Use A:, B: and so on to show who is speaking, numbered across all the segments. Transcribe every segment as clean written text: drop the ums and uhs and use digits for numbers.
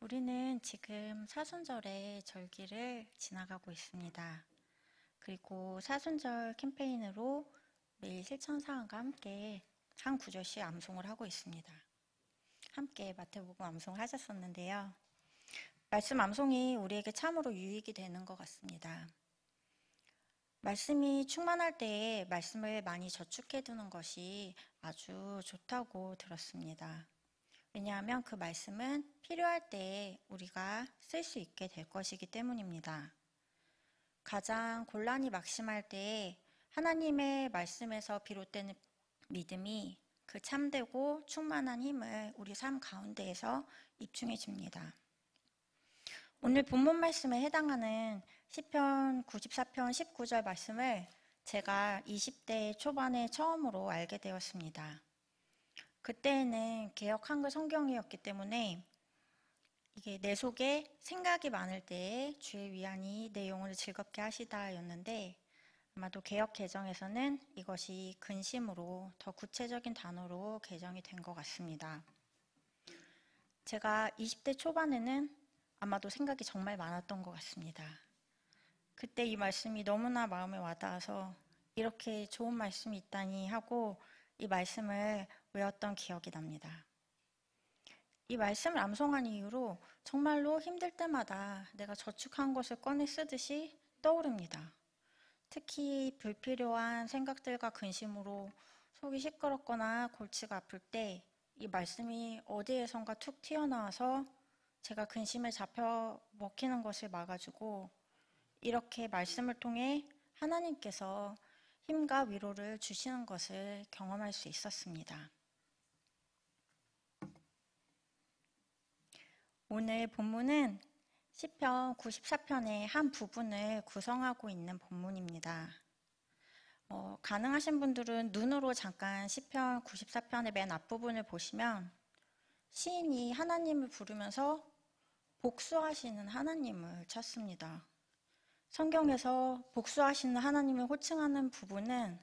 A: 우리는 지금 사순절의 절기를 지나가고 있습니다. 그리고 사순절 캠페인으로 매일 실천사항과 함께 한 구절씩 암송을 하고 있습니다. 함께 마태복음 암송을 하셨었는데요. 말씀 암송이 우리에게 참으로 유익이 되는 것 같습니다. 말씀이 충만할 때에 말씀을 많이 저축해 두는 것이 아주 좋다고 들었습니다. 왜냐하면 그 말씀은 필요할 때에 우리가 쓸 수 있게 될 것이기 때문입니다. 가장 곤란이 막심할 때에 하나님의 말씀에서 비롯되는 믿음이 그 참되고 충만한 힘을 우리 삶 가운데에서 입증해줍니다. 오늘 본문 말씀에 해당하는 시편 94편 19절 말씀을 제가 20대 초반에 처음으로 알게 되었습니다. 그때에는 개역 한글 성경이었기 때문에 이게 내 속에 생각이 많을 때에 주의 위안이 내 영혼을 즐겁게 하시다 였는데, 아마도 개역 개정에서는 이것이 근심으로 더 구체적인 단어로 개정이 된 것 같습니다. 제가 20대 초반에는 아마도 생각이 정말 많았던 것 같습니다. 그때 이 말씀이 너무나 마음에 와닿아서 이렇게 좋은 말씀이 있다니 하고 이 말씀을 외웠던 기억이 납니다. 이 말씀을 암송한 이후로 정말로 힘들 때마다 내가 저축한 것을 꺼내 쓰듯이 떠오릅니다. 특히 불필요한 생각들과 근심으로 속이 시끄럽거나 골치가 아플 때 이 말씀이 어디에선가 툭 튀어나와서 제가 근심에 잡혀 먹히는 것을 막아주고, 이렇게 말씀을 통해 하나님께서 힘과 위로를 주시는 것을 경험할 수 있었습니다. 오늘 본문은 시편 94편의 한 부분을 구성하고 있는 본문입니다. 가능하신 분들은 눈으로 잠깐 시편 94편의 맨 앞부분을 보시면 시인이 하나님을 부르면서 복수하시는 하나님을 찾습니다. 성경에서 복수하시는 하나님을 호칭하는 부분은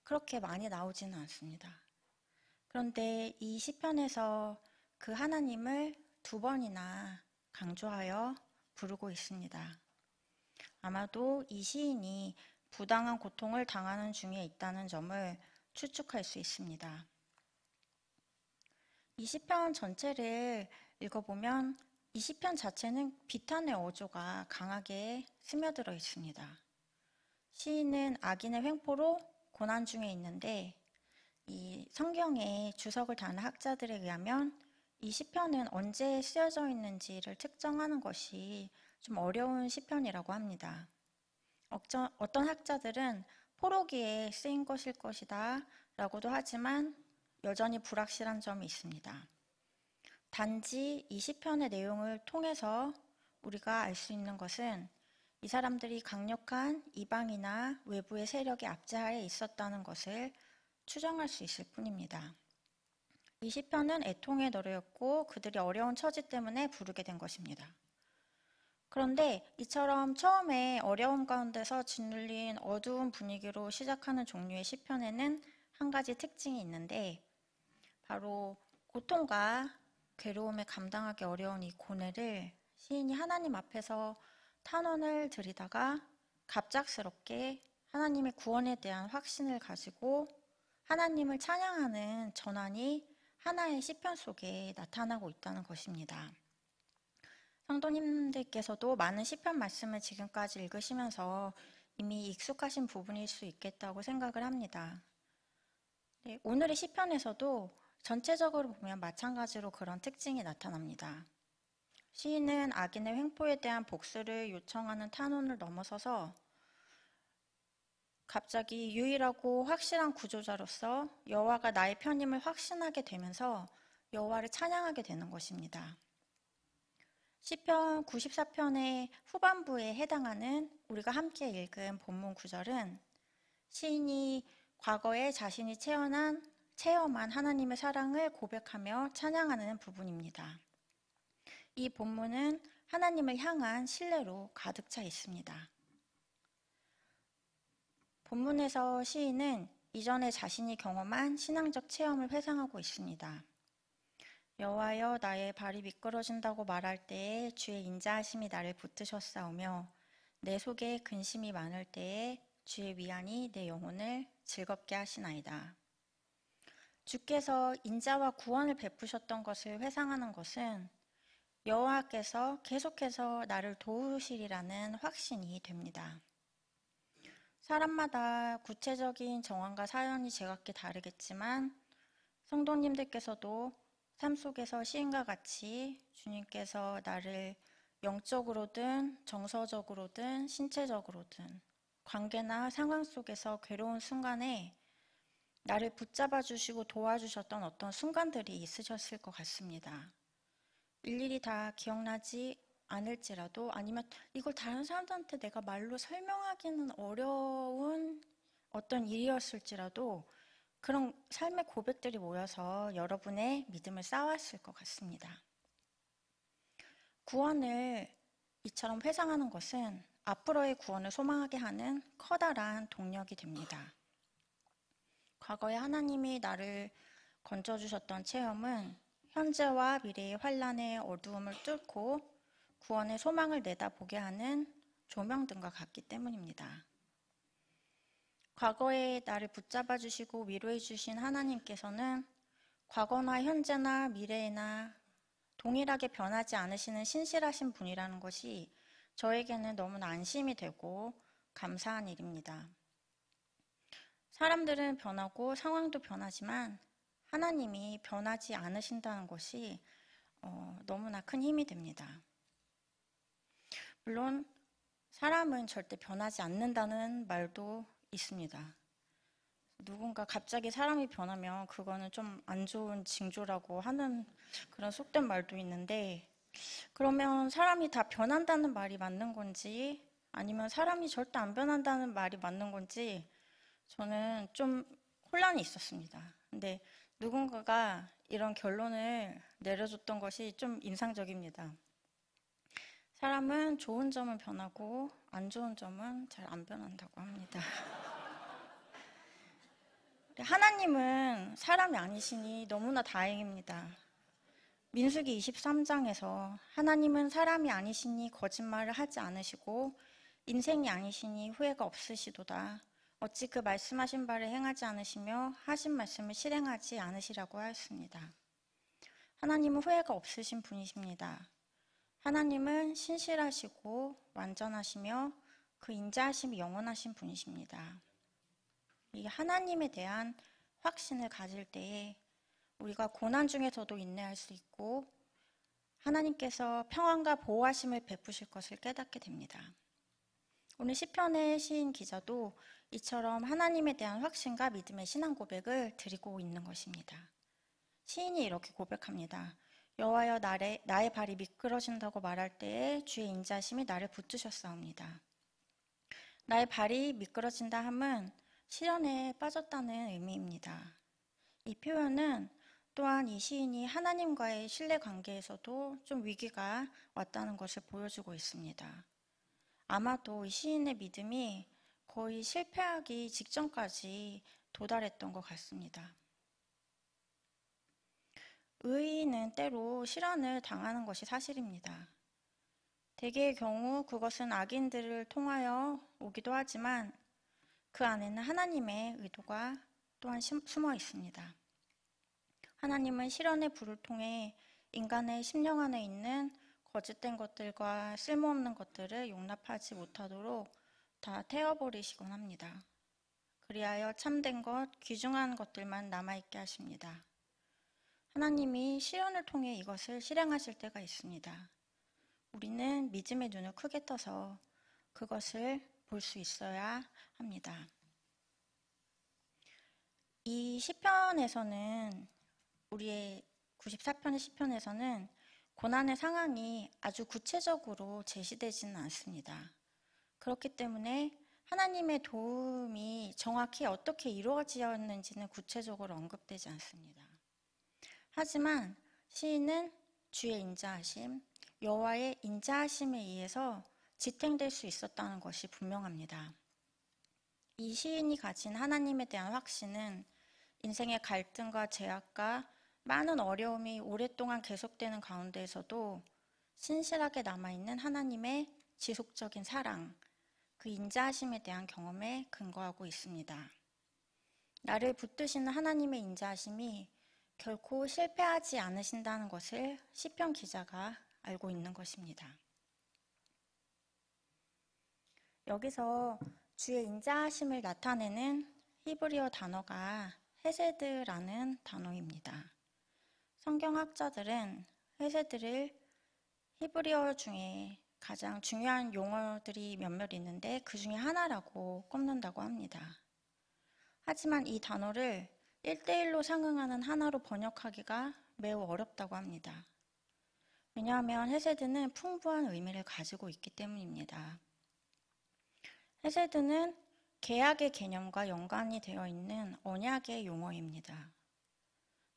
A: 그렇게 많이 나오지는 않습니다. 그런데 이 시편에서 그 하나님을 2번이나 강조하여 부르고 있습니다. 아마도 이 시인이 부당한 고통을 당하는 중에 있다는 점을 추측할 수 있습니다. 이 시편 전체를 읽어보면 이 시편 자체는 비탄의 어조가 강하게 스며들어 있습니다. 시인은 악인의 횡포로 고난 중에 있는데, 이 성경에 주석을 다는 학자들에 의하면 이 시편은 언제 쓰여져 있는지를 특정하는 것이 좀 어려운 시편이라고 합니다. 어떤 학자들은 포로기에 쓰인 것일 것이다 라고도 하지만 여전히 불확실한 점이 있습니다. 단지 이 시편의 내용을 통해서 우리가 알 수 있는 것은 이 사람들이 강력한 이방이나 외부의 세력의 압제하에 있었다는 것을 추정할 수 있을 뿐입니다. 이 시편은 애통의 노래였고 그들이 어려운 처지 때문에 부르게 된 것입니다. 그런데 이처럼 처음에 어려움 가운데서 짓눌린 어두운 분위기로 시작하는 종류의 시편에는 한 가지 특징이 있는데, 바로 고통과 괴로움에 감당하기 어려운 이 고뇌를 시인이 하나님 앞에서 탄원을 드리다가 갑작스럽게 하나님의 구원에 대한 확신을 가지고 하나님을 찬양하는 전환이 하나의 시편 속에 나타나고 있다는 것입니다. 성도님들께서도 많은 시편 말씀을 지금까지 읽으시면서 이미 익숙하신 부분일 수 있겠다고 생각을 합니다. 네, 오늘의 시편에서도 전체적으로 보면 마찬가지로 그런 특징이 나타납니다. 시인은 악인의 횡포에 대한 복수를 요청하는 탄원을 넘어서서 갑자기 유일하고 확실한 구조자로서 여호와가 나의 편임을 확신하게 되면서 여호와를 찬양하게 되는 것입니다. 시편 94편의 후반부에 해당하는 우리가 함께 읽은 본문 구절은 시인이 과거에 자신이 체험한 하나님의 사랑을 고백하며 찬양하는 부분입니다. 이 본문은 하나님을 향한 신뢰로 가득 차 있습니다. 본문에서 시인은 이전에 자신이 경험한 신앙적 체험을 회상하고 있습니다. 여호와여 나의 발이 미끄러진다고 말할 때에 주의 인자하심이 나를 붙드셨사오며 내 속에 근심이 많을 때에 주의 위안이 내 영혼을 즐겁게 하시나이다. 주께서 인자와 구원을 베푸셨던 것을 회상하는 것은 여호와께서 계속해서 나를 도우시리라는 확신이 됩니다. 사람마다 구체적인 정황과 사연이 제각기 다르겠지만 성도님들께서도 삶 속에서 시인과 같이 주님께서 나를 영적으로든 정서적으로든 신체적으로든 관계나 상황 속에서 괴로운 순간에 나를 붙잡아 주시고 도와주셨던 어떤 순간들이 있으셨을 것 같습니다. 일일이 다 기억나지 않을지라도 아니면 이걸 다른 사람들한테 내가 말로 설명하기는 어려운 어떤 일이었을지라도 그런 삶의 고백들이 모여서 여러분의 믿음을 쌓았을 것 같습니다. 구원을 이처럼 회상하는 것은 앞으로의 구원을 소망하게 하는 커다란 동력이 됩니다. 과거에 하나님이 나를 건져주셨던 체험은 현재와 미래의 환란의 어두움을 뚫고 구원의 소망을 내다보게 하는 조명등과 같기 때문입니다. 과거에 나를 붙잡아 주시고 위로해 주신 하나님께서는 과거나 현재나 미래나 동일하게 변하지 않으시는 신실하신 분이라는 것이 저에게는 너무나 안심이 되고 감사한 일입니다. 사람들은 변하고 상황도 변하지만 하나님이 변하지 않으신다는 것이 너무나 큰 힘이 됩니다. 물론 사람은 절대 변하지 않는다는 말도 있습니다. 누군가 갑자기 사람이 변하면 그거는 좀 안 좋은 징조라고 하는 그런 속된 말도 있는데 그러면 사람이 다 변한다는 말이 맞는 건지 아니면 사람이 절대 안 변한다는 말이 맞는 건지 저는 좀 혼란이 있었습니다. 근데 누군가가 이런 결론을 내려줬던 것이 좀 인상적입니다. 사람은 좋은 점은 변하고 안 좋은 점은 잘 안 변한다고 합니다. 하나님은 사람이 아니시니 너무나 다행입니다. 민수기 23장에서 하나님은 사람이 아니시니 거짓말을 하지 않으시고 인생이 아니시니 후회가 없으시도다. 어찌 그 말씀하신 바를 행하지 않으시며 하신 말씀을 실행하지 않으시라고 하였습니다. 하나님은 후회가 없으신 분이십니다. 하나님은 신실하시고 완전하시며 그 인자하심이 영원하신 분이십니다. 이 하나님에 대한 확신을 가질 때에 우리가 고난 중에서도 인내할 수 있고 하나님께서 평안과 보호하심을 베푸실 것을 깨닫게 됩니다. 오늘 시편의 시인 기자도 이처럼 하나님에 대한 확신과 믿음의 신앙 고백을 드리고 있는 것입니다. 시인이 이렇게 고백합니다. 여호와여 나의 발이 미끄러진다고 말할 때에 주의 인자심이 나를 붙드셨사옵니다. 나의 발이 미끄러진다 함은 시련에 빠졌다는 의미입니다. 이 표현은 또한 이 시인이 하나님과의 신뢰 관계에서도 좀 위기가 왔다는 것을 보여주고 있습니다. 아마도 이 시인의 믿음이 거의 실패하기 직전까지 도달했던 것 같습니다. 의인은 때로 시련을 당하는 것이 사실입니다. 대개의 경우 그것은 악인들을 통하여 오기도 하지만 그 안에는 하나님의 의도가 또한 숨어 있습니다. 하나님은 시련의 불을 통해 인간의 심령 안에 있는 거짓된 것들과 쓸모없는 것들을 용납하지 못하도록 다 태워버리시곤 합니다. 그리하여 참된 것, 귀중한 것들만 남아있게 하십니다. 하나님이 시련을 통해 이것을 실행하실 때가 있습니다. 우리는 믿음의 눈을 크게 떠서 그것을 볼 수 있어야 합니다. 이 시편에서는 우리의 94편의 시편에서는 고난의 상황이 아주 구체적으로 제시되지는 않습니다. 그렇기 때문에 하나님의 도움이 정확히 어떻게 이루어지었는지는 구체적으로 언급되지 않습니다. 하지만 시인은 주의 인자하심, 여호와의 인자하심에 의해서 지탱될 수 있었다는 것이 분명합니다. 이 시인이 가진 하나님에 대한 확신은 인생의 갈등과 제약과 많은 어려움이 오랫동안 계속되는 가운데에서도 신실하게 남아있는 하나님의 지속적인 사랑, 그 인자하심에 대한 경험에 근거하고 있습니다. 나를 붙드시는 하나님의 인자하심이 결코 실패하지 않으신다는 것을 시편 기자가 알고 있는 것입니다. 여기서 주의 인자하심을 나타내는 히브리어 단어가 헤세드라는 단어입니다. 성경학자들은 헤세드를 히브리어 중에 가장 중요한 용어들이 몇몇 있는데 그 중에 하나라고 꼽는다고 합니다. 하지만 이 단어를 1대1로 상응하는 하나로 번역하기가 매우 어렵다고 합니다. 왜냐하면 헤세드는 풍부한 의미를 가지고 있기 때문입니다. 헤세드는 계약의 개념과 연관이 되어 있는 언약의 용어입니다.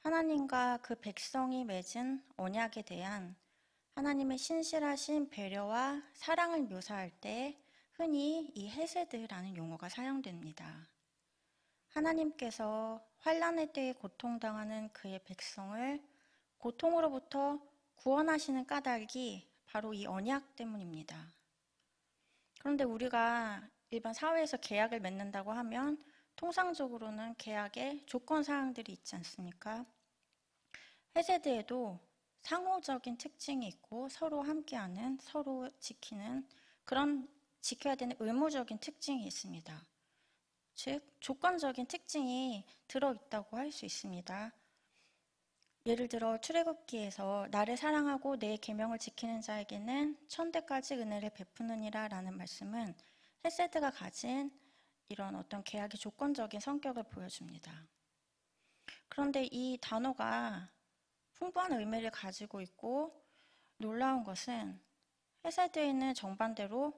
A: 하나님과 그 백성이 맺은 언약에 대한 하나님의 신실하신 배려와 사랑을 묘사할 때 흔히 이 헤세드라는 용어가 사용됩니다. 하나님께서 환난의 때에 고통당하는 그의 백성을 고통으로부터 구원하시는 까닭이 바로 이 언약 때문입니다. 그런데 우리가 일반 사회에서 계약을 맺는다고 하면 통상적으로는 계약에 조건 사항들이 있지 않습니까? 헤세드에도 상호적인 특징이 있고 서로 함께하는, 서로 지키는 그런 지켜야 되는 의무적인 특징이 있습니다. 즉, 조건적인 특징이 들어있다고 할 수 있습니다. 예를 들어 출애굽기에서 나를 사랑하고 내 계명을 지키는 자에게는 천대까지 은혜를 베푸느니라 라는 말씀은 헤세드가 가진 이런 어떤 계약의 조건적인 성격을 보여줍니다. 그런데 이 단어가 풍부한 의미를 가지고 있고 놀라운 것은 헤세드에는 정반대로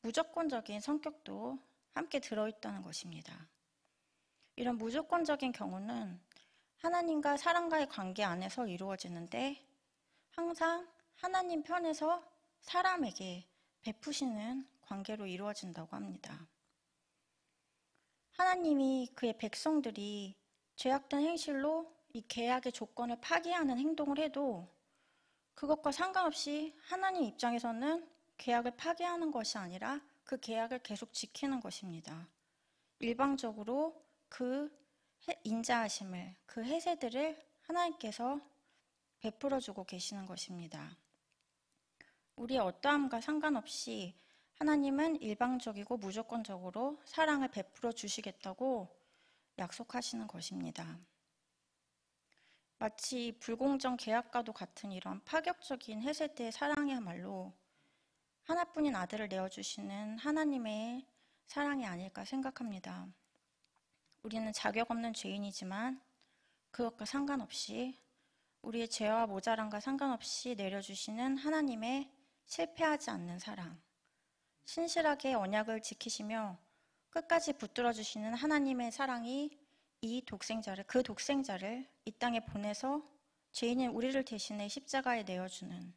A: 무조건적인 성격도 함께 들어있다는 것입니다. 이런 무조건적인 경우는 하나님과 사람과의 관계 안에서 이루어지는데 항상 하나님 편에서 사람에게 베푸시는 관계로 이루어진다고 합니다. 하나님이 그의 백성들이 죄악된 행실로 이 계약의 조건을 파기하는 행동을 해도 그것과 상관없이 하나님 입장에서는 계약을 파기하는 것이 아니라 그 계약을 계속 지키는 것입니다. 일방적으로 그 인자하심을, 그 헤세드를 하나님께서 베풀어주고 계시는 것입니다. 우리의 어떠함과 상관없이 하나님은 일방적이고 무조건적으로 사랑을 베풀어 주시겠다고 약속하시는 것입니다. 마치 불공정 계약과도 같은 이런 파격적인 헤세드의 사랑이야말로 하나뿐인 아들을 내어주시는 하나님의 사랑이 아닐까 생각합니다. 우리는 자격 없는 죄인이지만 그것과 상관없이 우리의 죄와 모자람과 상관없이 내려주시는 하나님의 실패하지 않는 사랑, 신실하게 언약을 지키시며 끝까지 붙들어 주시는 하나님의 사랑이 그 독생자를 이 땅에 보내서 죄인인 우리를 대신해 십자가에 내어주는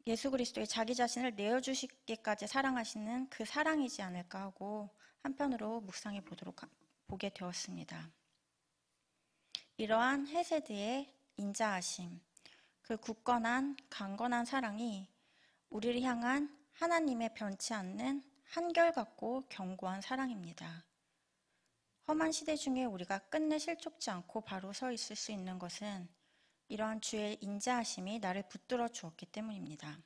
A: 예수 그리스도의 자기 자신을 내어주시기까지 사랑하시는 그 사랑이지 않을까 하고 한편으로 묵상해 보게 되었습니다. 이러한 헤세드의 인자하심, 그 굳건한 강건한 사랑이 우리를 향한 하나님의 변치 않는 한결같고 견고한 사랑입니다. 험한 시대 중에 우리가 끝내 실족지 않고 바로 서 있을 수 있는 것은 이러한 주의 인자하심이 나를 붙들어 주었기 때문입니다.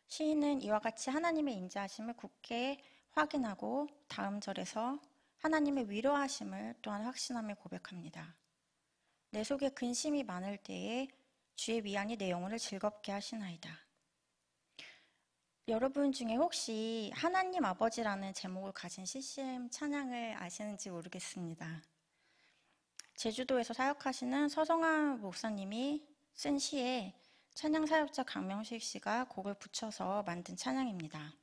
A: 시인은 이와 같이 하나님의 인자하심을 굳게 확인하고 다음 절에서 하나님의 위로하심을 또한 확신하며 고백합니다. 내 속에 근심이 많을 때에 주의 위안이 내 영혼을 즐겁게 하시나이다. 여러분 중에 혹시 하나님 아버지라는 제목을 가진 CCM 찬양을 아시는지 모르겠습니다. 제주도에서 사역하시는 서성환 목사님이 쓴 시에 찬양 사역자 강명식 씨가 곡을 붙여서 만든 찬양입니다.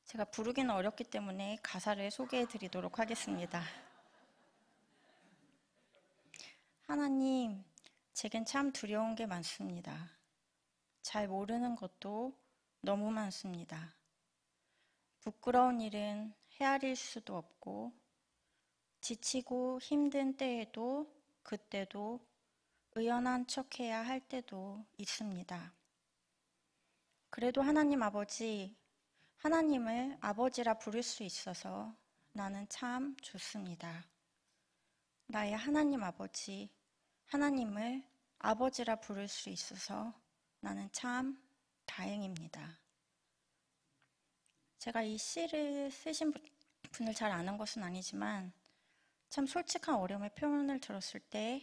A: 제가 부르기는 어렵기 때문에 가사를 소개해 드리도록 하겠습니다. 하나님, 제겐 참 두려운 게 많습니다. 잘 모르는 것도 너무 많습니다. 부끄러운 일은 헤아릴 수도 없고 지치고 힘든 때에도 그때도 의연한 척해야 할 때도 있습니다. 그래도 하나님 아버지, 하나님을 아버지라 부를 수 있어서 나는 참 좋습니다. 나의 하나님 아버지, 하나님을 아버지라 부를 수 있어서 나는 참 다행입니다. 제가 이 시를 쓰신 분을 잘 아는 것은 아니지만 참 솔직한 어려움의 표현을 들었을 때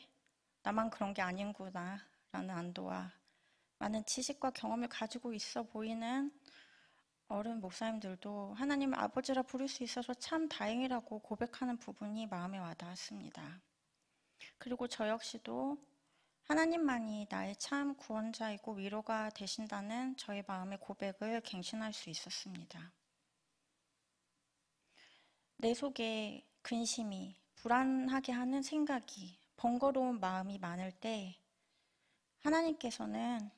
A: 나만 그런 게 아닌구나 라는 안도와 많은 지식과 경험을 가지고 있어 보이는 어른 목사님들도 하나님을 아버지라 부를 수 있어서 참 다행이라고 고백하는 부분이 마음에 와닿았습니다. 그리고 저 역시도 하나님만이 나의 참 구원자이고 위로가 되신다는 저의 마음의 고백을 갱신할 수 있었습니다. 내 속에 근심이, 불안하게 하는 생각이, 번거로운 마음이 많을 때 하나님께서는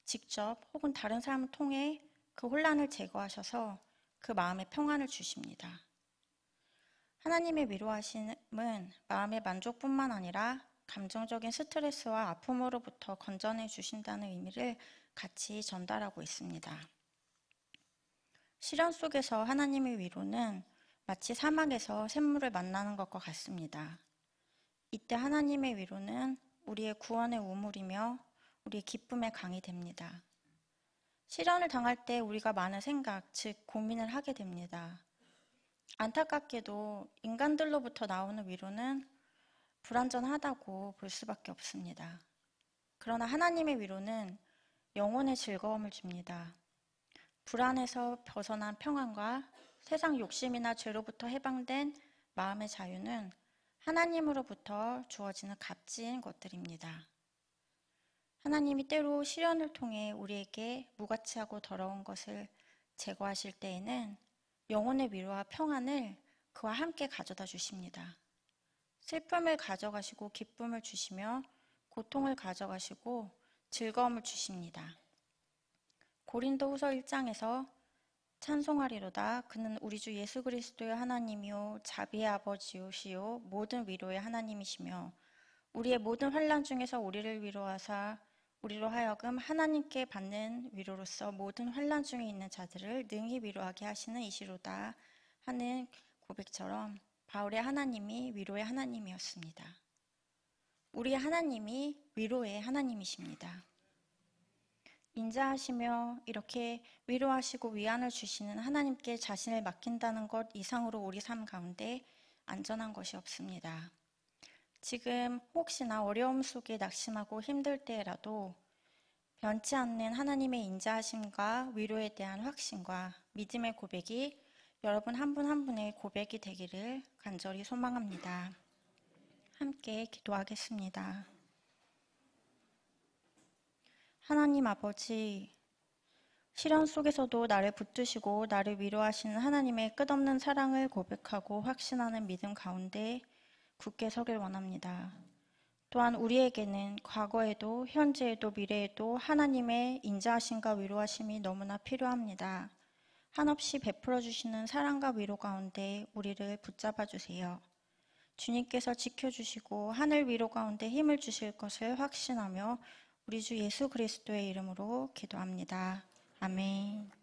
A: 직접 혹은 다른 사람을 통해 그 혼란을 제거하셔서 그 마음에 평안을 주십니다. 하나님의 위로하심은 마음의 만족뿐만 아니라 감정적인 스트레스와 아픔으로부터 건져내 주신다는 의미를 같이 전달하고 있습니다. 시련 속에서 하나님의 위로는 마치 사막에서 샘물을 만나는 것과 같습니다. 이때 하나님의 위로는 우리의 구원의 우물이며 우리의 기쁨의 강이 됩니다. 시련을 당할 때 우리가 많은 생각, 즉 고민을 하게 됩니다. 안타깝게도 인간들로부터 나오는 위로는 불완전하다고 볼 수밖에 없습니다. 그러나 하나님의 위로는 영혼의 즐거움을 줍니다. 불안에서 벗어난 평안과 세상 욕심이나 죄로부터 해방된 마음의 자유는 하나님으로부터 주어지는 값진 것들입니다. 하나님이 때로 시련을 통해 우리에게 무가치하고 더러운 것을 제거하실 때에는 영혼의 위로와 평안을 그와 함께 가져다 주십니다. 슬픔을 가져가시고 기쁨을 주시며 고통을 가져가시고 즐거움을 주십니다. 고린도후서 1장에서 찬송하리로다. 그는 우리 주 예수 그리스도의 하나님이요 자비의 아버지시요 모든 위로의 하나님이시며 우리의 모든 환난 중에서 우리를 위로하사 우리로 하여금 하나님께 받는 위로로서 모든 환난 중에 있는 자들을 능히 위로하게 하시는 이시로다 하는 고백처럼 바울의 하나님이 위로의 하나님이었습니다. 우리의 하나님이 위로의 하나님이십니다. 인자하시며 이렇게 위로하시고 위안을 주시는 하나님께 자신을 맡긴다는 것 이상으로 우리 삶 가운데 안전한 것이 없습니다. 지금 혹시나 어려움 속에 낙심하고 힘들 때라도 변치 않는 하나님의 인자하심과 위로에 대한 확신과 믿음의 고백이 여러분 한 분 한 분의 고백이 되기를 간절히 소망합니다. 함께 기도하겠습니다. 하나님 아버지, 시련 속에서도 나를 붙드시고 나를 위로하시는 하나님의 끝없는 사랑을 고백하고 확신하는 믿음 가운데 굳게 서길 원합니다. 또한 우리에게는 과거에도 현재에도 미래에도 하나님의 인자하심과 위로하심이 너무나 필요합니다. 한없이 베풀어 주시는 사랑과 위로 가운데 우리를 붙잡아 주세요. 주님께서 지켜주시고 하늘 위로 가운데 힘을 주실 것을 확신하며 우리 주 예수 그리스도의 이름으로 기도합니다. 아멘.